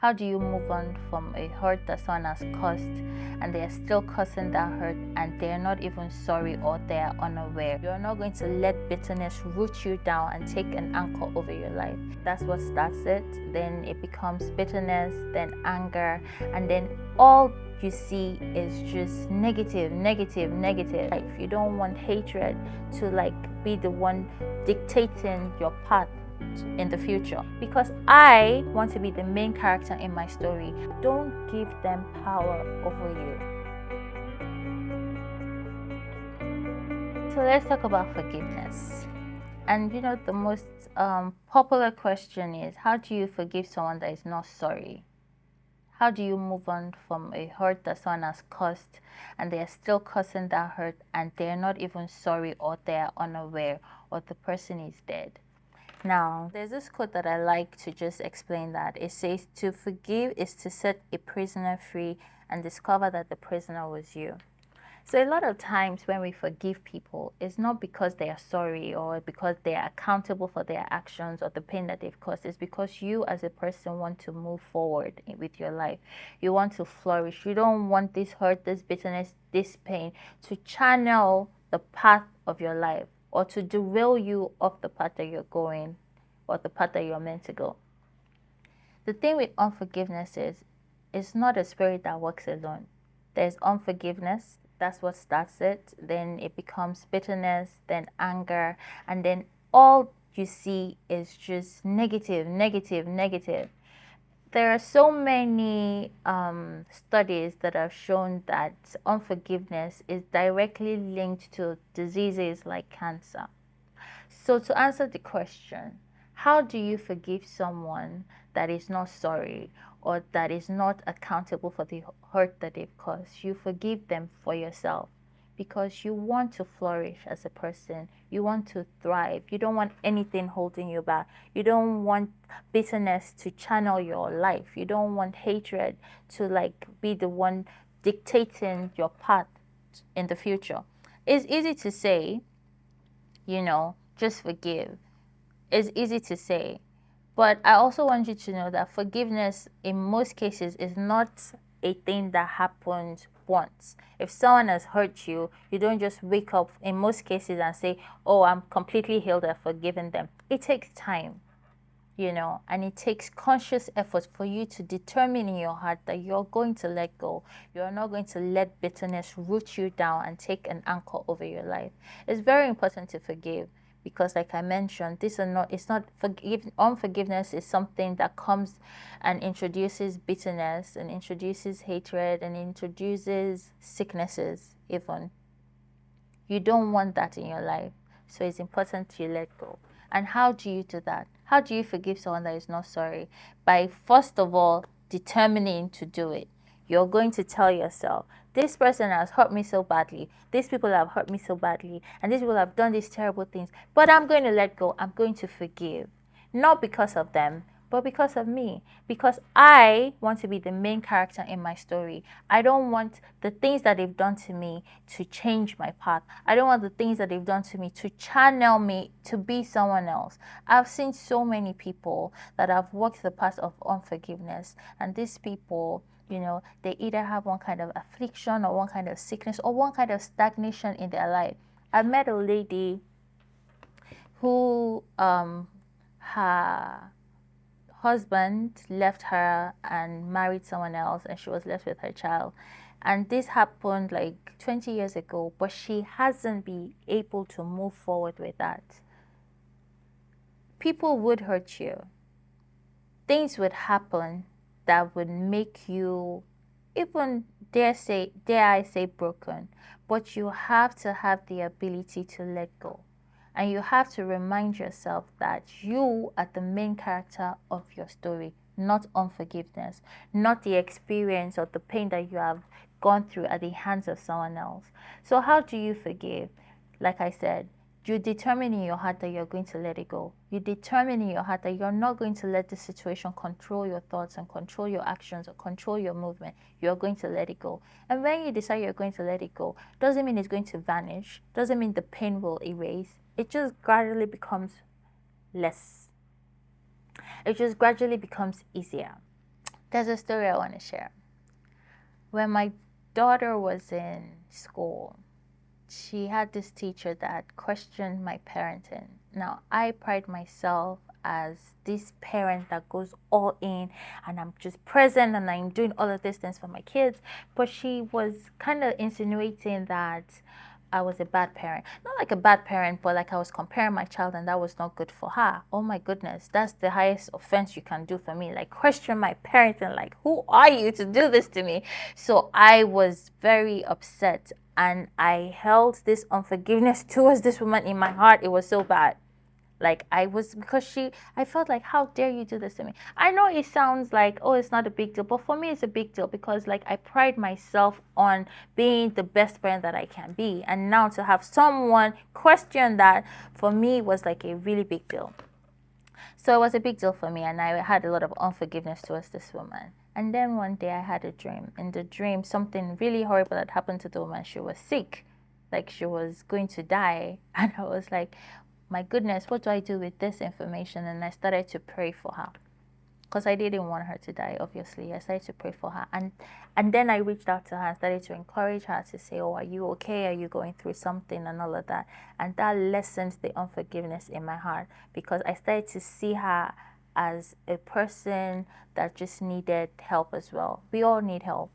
How do you move on from a hurt that someone has caused and they are still causing that hurt and they are not even sorry or they are unaware? You're not going to let bitterness root you down and take an anchor over your life. That's what starts it. Then it becomes bitterness, then anger, and then all you see is just negative. Like, you don't want hatred to be the one dictating your path in the future, because I want to be the main character in my story. Don't give them power over you. So let's talk about forgiveness. And the most popular question is, how do you forgive someone that is not sorry? How do you move on from a hurt that someone has caused and they are still causing that hurt and they are not even sorry or they are unaware or the person is dead? Now, there's this quote that I like to just explain that. It says, to forgive is to set a prisoner free and discover that the prisoner was you. So a lot of times when we forgive people, it's not because they are sorry or because they are accountable for their actions or the pain that they've caused. It's because you as a person want to move forward with your life. You want to flourish. You don't want this hurt, this bitterness, this pain to channel the path of your life or to derail you off the path that you're going or the path that you're meant to go. The thing with unforgiveness is, it's not a spirit that works alone. There's unforgiveness. That's what starts it. Then it becomes bitterness, then anger, and then all you see is just negative. There are so many studies that have shown that unforgiveness is directly linked to diseases like cancer. So to answer the question, how do you forgive someone that is not sorry or that is not accountable for the hurt that they've caused? You forgive them for yourself because you want to flourish as a person. You want to thrive. You don't want anything holding you back. You don't want bitterness to channel your life. You don't want hatred to be the one dictating your path in the future. It's easy to say, just forgive. It's easy to say, but I also want you to know that forgiveness in most cases is not a thing that happens once. If someone has hurt you, you don't just wake up in most cases and say, oh, I'm completely healed, I've forgiven them. It takes time, and it takes conscious effort for you to determine in your heart that you're going to let go. You're not going to let bitterness root you down and take an anchor over your life. It's very important to forgive. Because like I mentioned, unforgiveness is something that comes and introduces bitterness and introduces hatred and introduces sicknesses even. You don't want that in your life. So it's important you let go. And how do you do that? How do you forgive someone that is not sorry? By first of all, determining to do it. You're going to tell yourself, this person has hurt me so badly. These people have hurt me so badly. And these people have done these terrible things. But I'm going to let go. I'm going to forgive. Not because of them, but because of me. Because I want to be the main character in my story. I don't want the things that they've done to me to change my path. I don't want the things that they've done to me to channel me to be someone else. I've seen so many people that have walked the path of unforgiveness. And these people, they either have one kind of affliction or one kind of sickness or one kind of stagnation in their life. I met a lady who her husband left her and married someone else, and she was left with her child. And this happened like 20 years ago, but she hasn't been able to move forward with that. People would hurt you. Things would happen that would make you even, dare I say, broken. But you have to have the ability to let go. And you have to remind yourself that you are the main character of your story, not unforgiveness, not the experience or the pain that you have gone through at the hands of someone else. So how do you forgive? Like I said, you determine in your heart that you're going to let it go. You determine in your heart that you're not going to let the situation control your thoughts and control your actions or control your movement. You're going to let it go. And when you decide you're going to let it go, doesn't mean it's going to vanish. Doesn't mean the pain will erase. It just gradually becomes less. It just gradually becomes easier. There's a story I want to share. When my daughter was in school, she had this teacher that questioned my parenting. Now, I pride myself as this parent that goes all in, and I'm just present and I'm doing all of these things for my kids. But she was kind of insinuating that I was a bad parent. Not like a bad parent, but like I was comparing my child and that was not good for her. Oh my goodness, that's the highest offense you can do for me. Like, question my parenting, like, who are you to do this to me? So I was very upset and I held this unforgiveness towards this woman in my heart. It was so bad. Like, I was, because I felt like, how dare you do this to me? I know it sounds like, oh, it's not a big deal, but for me it's a big deal, because like I pride myself on being the best parent that I can be, and now to have someone question that, for me, was like a really big deal. So it was a big deal for me, and I had a lot of unforgiveness towards this woman. And then one day I had a dream. In the dream, something really horrible had happened to the woman. She was sick, like she was going to die. And I was like, my goodness, what do I do with this information? And I started to pray for her, because I didn't want her to die, obviously. I started to pray for her. And then I reached out to her and started to encourage her to say, oh, are you okay? Are you going through something? And all of that. And that lessened the unforgiveness in my heart, because I started to see her as a person that just needed help as well. We all need help.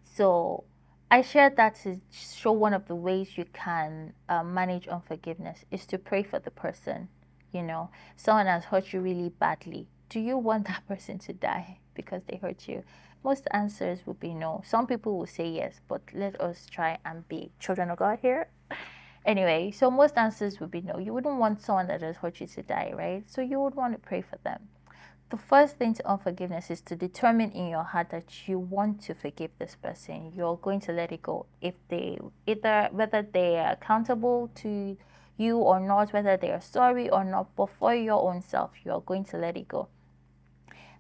So I shared that to show one of the ways you can manage unforgiveness is to pray for the person. You know, someone has hurt you really badly. Do you want that person to die because they hurt you? Most answers would be no. Some people will say yes, but let us try and be children of God here. Anyway, so most answers would be no. You wouldn't want someone that has hurt you to die, right? So you would want to pray for them. The first thing to unforgiveness is to determine in your heart that you want to forgive this person. You're going to let it go. If they whether they are accountable to you or not, whether they are sorry or not, but for your own self, you're going to let it go.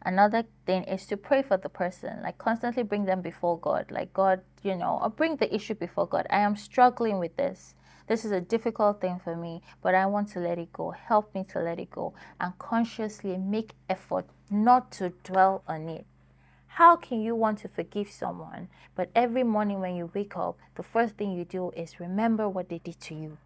Another thing is to pray for the person, like constantly bring them before God. Like, God, or bring the issue before God. I am struggling with this. This is a difficult thing for me, but I want to let it go. Help me to let it go, and consciously make effort not to dwell on it. How can you want to forgive someone, but every morning when you wake up, the first thing you do is remember what they did to you?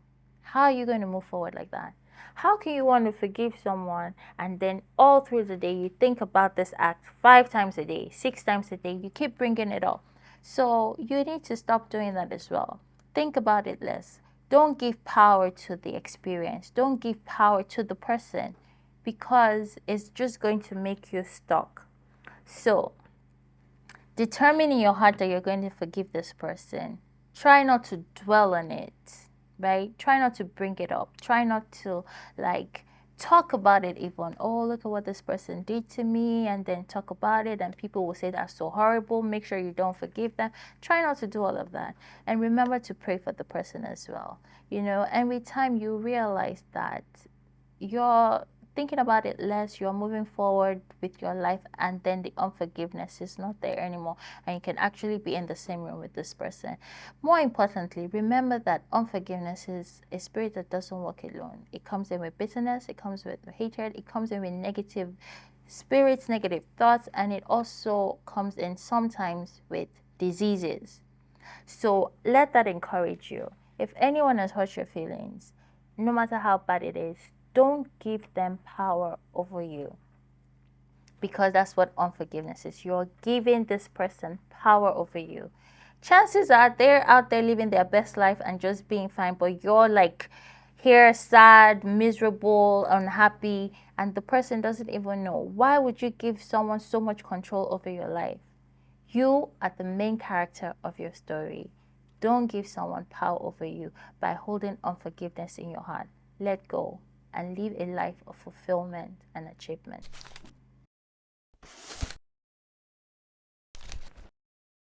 How are you going to move forward like that? How can you want to forgive someone and then all through the day you think about this act 5 times a day, 6 times a day, you keep bringing it up? So you need to stop doing that as well. Think about it less. Don't give power to the experience. Don't give power to the person, because it's just going to make you stuck. So determine in your heart that you're going to forgive this person. Try not to dwell on it, right? Try not to bring it up. Try not to talk about it even. Oh, look at what this person did to me, and then talk about it, and people will say that's so horrible. Make sure you don't forgive them. Try not to do all of that. And remember to pray for the person as well. Every time you realize that you're thinking about it less, you're moving forward with your life, and then the unforgiveness is not there anymore, and you can actually be in the same room with this person. More importantly, remember that unforgiveness is a spirit that doesn't work alone. It comes in with bitterness, it comes with hatred, it comes in with negative spirits, negative thoughts, and it also comes in sometimes with diseases. So let that encourage you. If anyone has hurt your feelings, no matter how bad it is, don't give them power over you, because that's what unforgiveness is. You're giving this person power over you. Chances are they're out there living their best life and just being fine, but you're like here sad, miserable, unhappy, and the person doesn't even know. Why would you give someone so much control over your life? You are the main character of your story. Don't give someone power over you by holding unforgiveness in your heart. Let go and live a life of fulfillment and achievement.